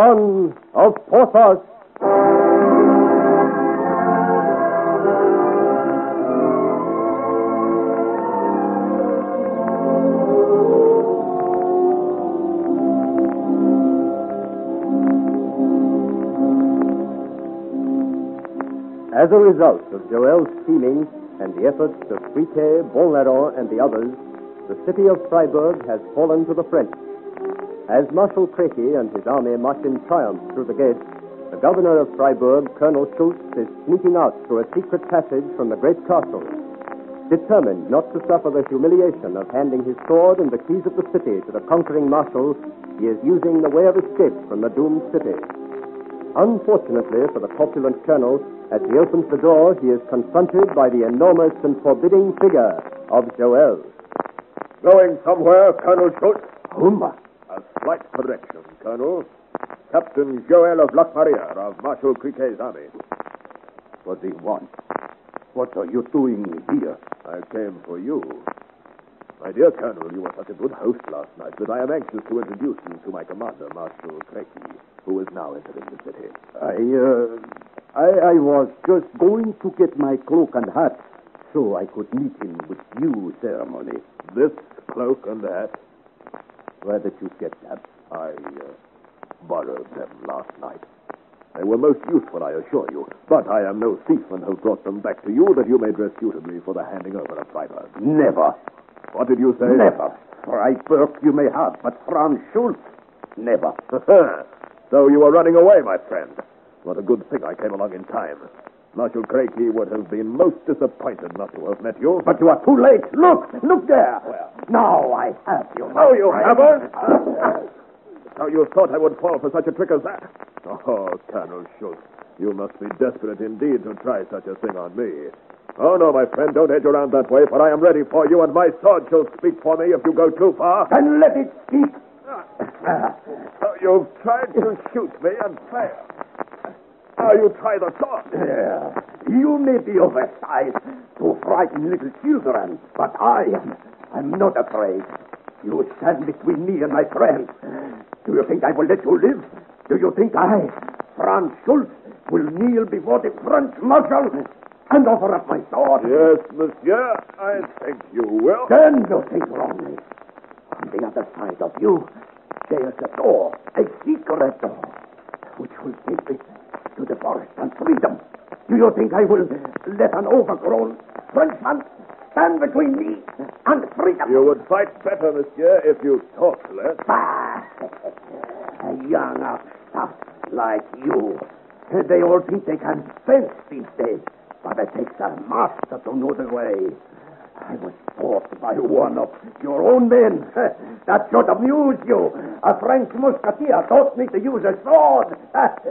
Son of Porthos. As a result of Joel's scheming and the efforts of Friquet, Bonlaurent, and the others, the city of Freiburg has fallen to the French. As Marshal Créqui and his army march in triumph through the gates, the governor of Freiburg, Colonel Schultz, is sneaking out through a secret passage from the great castle. Determined not to suffer the humiliation of handing his sword and the keys of the city to the conquering marshal, he is using the way of escape from the doomed city. Unfortunately for the corpulent colonel, as he opens the door, he is confronted by the enormous and forbidding figure of Joel. Going somewhere, Colonel Schultz? Humba. A slight correction, Colonel. Captain Joel of Lacmaria of Marshal Criquet's army. What do you want? What are you doing here? I came for you. My dear Colonel, you were such a good host last night that I am anxious to introduce you to my commander, Marshal Créqui, who is now entering the city. I was just going to get my cloak and hat so I could meet him with due ceremony. This cloak and hat? Where did you get that? I borrowed them last night. They were most useful, I assure you. But I am no thief and have brought them back to you that you may dress suitably for the handing over of Freiburg. Never. What did you say? Never. Freiburg you may have, but Franz Schultz, never. So you were running away, my friend. What a good thing I came along in time. Marshal Créqui would have been most disappointed not to have met you. But you are too late. Look there. Where? Now I have you. No, you haven't. So you thought I would fall for such a trick as that? Oh, Colonel Schultz, you must be desperate indeed to try such a thing on me. Oh, no, my friend, don't edge around that way, for I am ready for you, and my sword shall speak for me if you go too far. Then let it speak. So you've tried to shoot me and failed. Now you try the sword. You may be oversized to frighten little children, but I'm not afraid. You stand between me and my friends. Do you think I will let you live? Do you think I, Franz Schultz, will kneel before the French marshal and offer up my sword? Yes, monsieur, I think you will. Then you think wrongly. On the other side of you, there's a door, a secret door, which will take me to the forest and freedom. Do you think I will let an overgrown Frenchman stand between me and freedom? You would fight better, monsieur, if you talked less. A young upstart like you. They all think they can fence these days, but it takes a master to know the way. I was taught by one of your own men. That should amuse you. A French musketeer taught me to use a sword. That's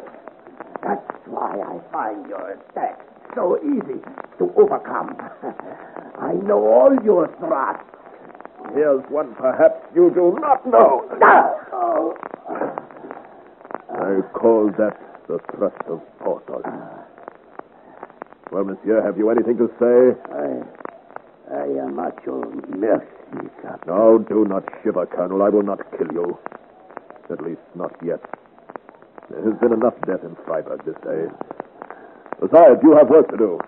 why I find your attack so easy to overcome. I know all your thrusts. Here's one perhaps you do not know. I call that the thrust of Porthos. Well, monsieur, have you anything to say? I am at your mercy, Captain. No, do not shiver, Colonel. I will not kill you. At least, not yet. There has been enough death in Freiburg this day. Besides, you have work to do.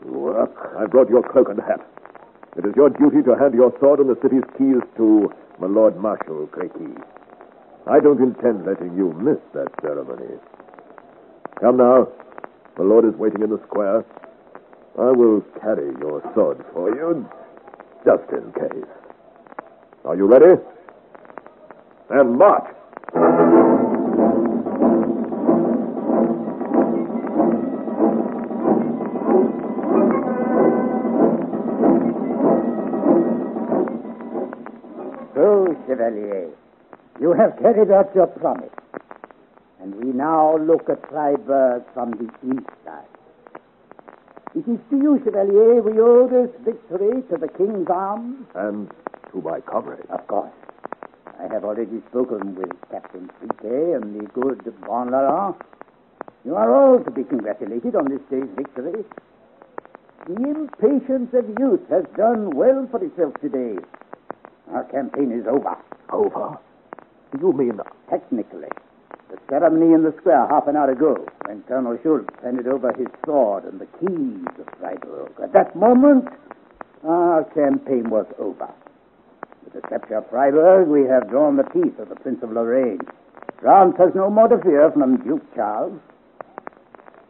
Work? I brought your cloak and hat. It is your duty to hand your sword and the city's keys to my Lord Marshal Créqui. I don't intend letting you miss that ceremony. Come now. The Lord is waiting in the square. I will carry your sword for you, just in case. Are you ready? Then march! So, Chevalier, you have carried out your promise, and we now look at Freiburg from the inside. It is to you, Chevalier, we owe this victory, to the King's arms. And to my comrades. Of course. I have already spoken with Captain Friquet and the good Bonlaurent. You are all to be congratulated on this day's victory. The impatience of youth has done well for itself today. Our campaign is over. Over? You mean... Technically. The ceremony in the square half an hour ago, when Colonel Schultz handed over his sword and the keys of Freiburg. At that moment, our campaign was over. With the capture of Freiburg, we have drawn the teeth of the Prince of Lorraine. France has no more to fear from Duke Charles.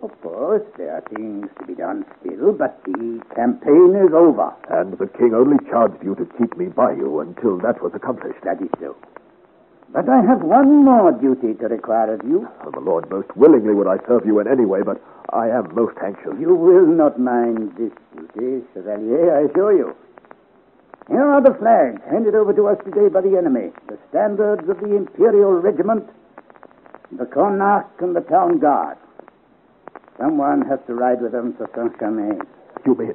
Of course, there are things to be done still, but the campaign is over. And the king only charged you to keep me by you until that was accomplished. That is so. But I have one more duty to require of you. Oh, my lord, most willingly would I serve you in any way, but I am most anxious. You will not mind this duty, Chevalier, I assure you. Here are the flags handed over to us today by the enemy, the standards of the Imperial Regiment, the Connacht, and the Town Guard. Someone has to ride with them to Saint-Germain. You mean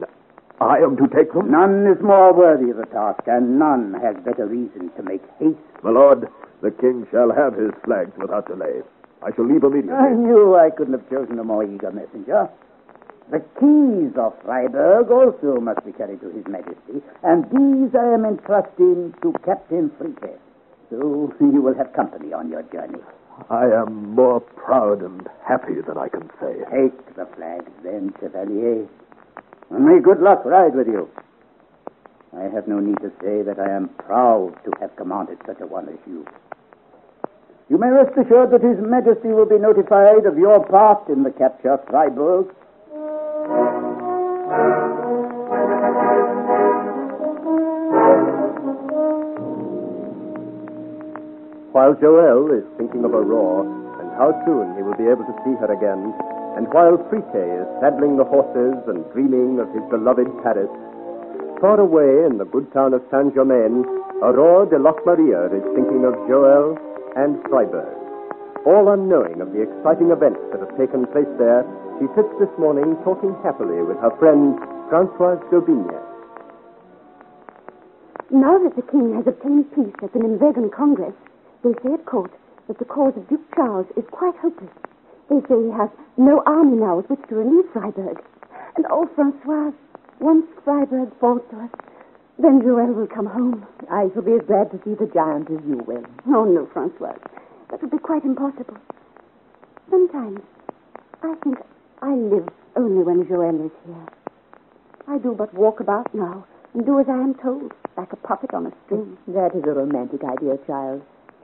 I am to take them? None is more worthy of the task, and none has better reason to make haste. My lord, the king shall have his flags without delay. I shall leave immediately. I knew I couldn't have chosen a more eager messenger. The keys of Freiburg also must be carried to His Majesty, and these I am entrusting to Captain Friquet. So you will have company on your journey. I am more proud and happy than I can say. Take the flags then, Chevalier, and may good luck ride with you. I have no need to say that I am proud to have commanded such a one as you. You may rest assured that His Majesty will be notified of your part in the capture of Freiburg. While Joel is thinking of Aurore and how soon he will be able to see her again, and while Friquet is saddling the horses and dreaming of his beloved Paris, far away in the good town of Saint-Germain, Aurore de Lochmaria is thinking of Joel and Freiburg. All unknowing of the exciting events that have taken place there, she sits this morning talking happily with her friend Françoise d'Aubigny. Now that the king has obtained peace at the Nimwegen Congress, they say at court that the cause of Duke Charles is quite hopeless. They say he has no army now with which to relieve Freiburg. And oh, Françoise, once Freiburg falls to us, then Joel will come home. I shall be as glad to see the giant as you will. Oh, no, Françoise. That would be quite impossible. Sometimes I think I live only when Joel is here. I do but walk about now and do as I am told, like a puppet on a string. That is a romantic idea, child.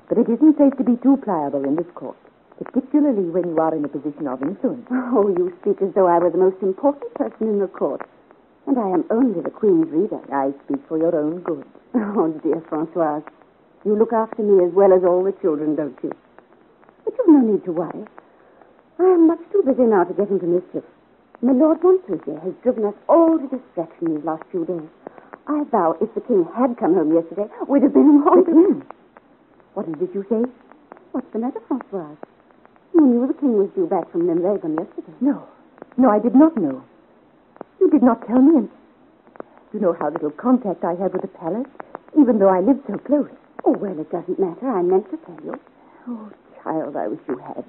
But it isn't safe to be too pliable in this court, particularly when you are in a position of influence. Oh, you speak as though I were the most important person in the court. And I am only the Queen's reader. I speak for your own good. Oh, dear Françoise. You look after me as well as all the children, don't you? But you've no need to worry. I am much too busy now to get into mischief. My Lord Montpensier has driven us all to distraction these last few days. I vow if the king had come home yesterday, we'd have been in The king? What is it you say? What's the matter, Françoise? You knew the king was due back from Nimwegen yesterday. No, I did not know. You did not tell me, and you know how little contact I had with the palace, even though I lived so close. Oh, well, it doesn't matter. I meant to tell you. Oh, child, I wish you had.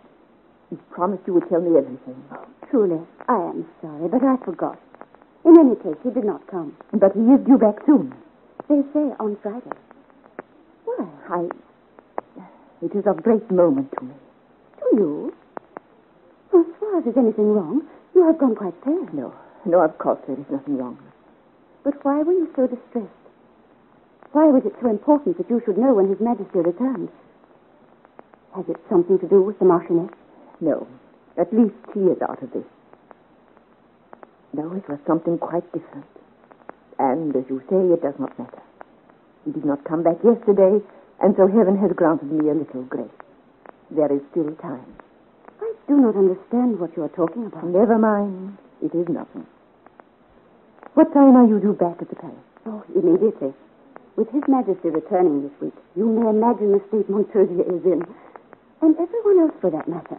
You promised you would tell me everything. Oh, truly, I am sorry, but I forgot. In any case, he did not come. But he is due back soon. They say on Friday. Why? It is of great moment to me. To you? Françoise, is anything wrong? You have gone quite pale. No, of course there is nothing wrong. But why were you so distressed? Why was it so important that you should know when His Majesty returns? Has it something to do with the Marchioness? No, at least he is out of this. No, it was something quite different. And, as you say, it does not matter. He did not come back yesterday, and so heaven has granted me a little grace. There is still time. I do not understand what you are talking about. Never mind. It is nothing. What time are you due back at the palace? Oh, immediately. With His Majesty returning this week, you may imagine the state Montpensier is in. And everyone else, for that matter.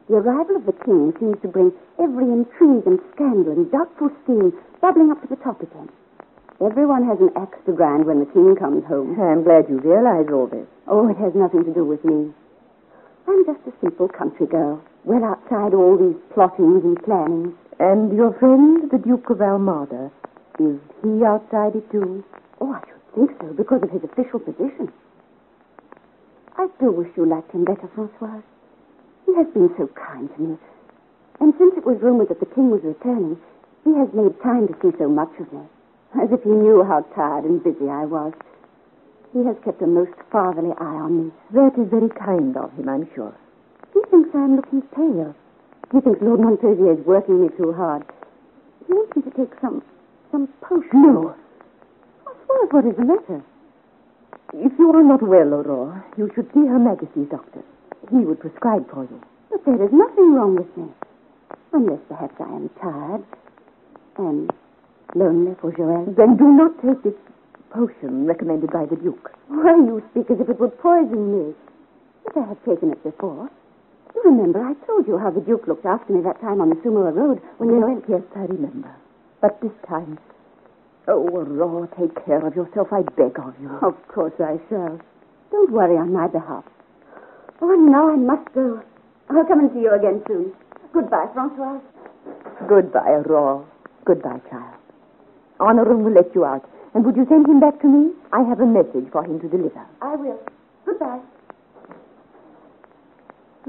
The arrival of the king seems to bring every intrigue and scandal and doubtful scheme bubbling up to the top again. Everyone has an axe to grind when the king comes home. I'm glad you realize all this. Oh, it has nothing to do with me. I'm just a simple country girl, well outside all these plottings and plannings. And your friend, the Duke of Almada, is he outside it too? Oh, I should think so, because of his official position. I do wish you liked him better, Françoise. He has been so kind to me. And since it was rumored that the king was returning, he has made time to see so much of me, as if he knew how tired and busy I was. He has kept a most fatherly eye on me. That is very kind of him, I'm sure. He thinks I am looking pale. He thinks Lord Montpensier is working me too hard. He wants me to take some potion. No. What is the matter? If you are not well, Aurore, you should see Her Majesty's doctor. He would prescribe for you. But there is nothing wrong with me. Unless perhaps I am tired and lonely for Joël. Then do not take this potion recommended by the Duke. Why, you speak as if it would poison me. But I have taken it before. You remember I told you how the Duke looked after me that time on the Sumoa Road when Joël... Yes, I remember. But this time... Oh, Aurore, take care of yourself, I beg of you. Of course I shall. Don't worry on my behalf. Oh, now I must go. I'll come and see you again soon. Goodbye, Francoise. Goodbye, Aurore. Goodbye, child. Honorum will let you out. And would you send him back to me? I have a message for him to deliver. I will. Goodbye.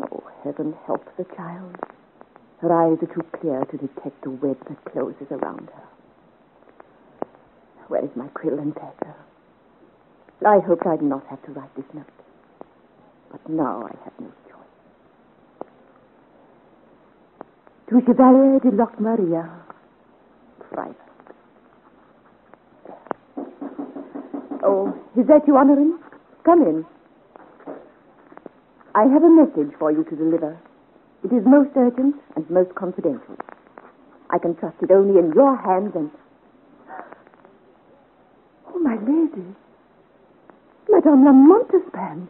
Oh, heaven help the child. Her eyes are too clear to detect the web that closes around her. Where is my quill and paper? I hoped I'd not have to write this note. But now I have no choice. To Chevalier de Locmaria, Freiburg. Oh, is that you, Honorin? Come in. I have a message for you to deliver. It is most urgent and most confidential. I can trust it only in your hands and... Oh, my lady. Madame la Montespan.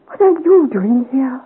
What are you doing here?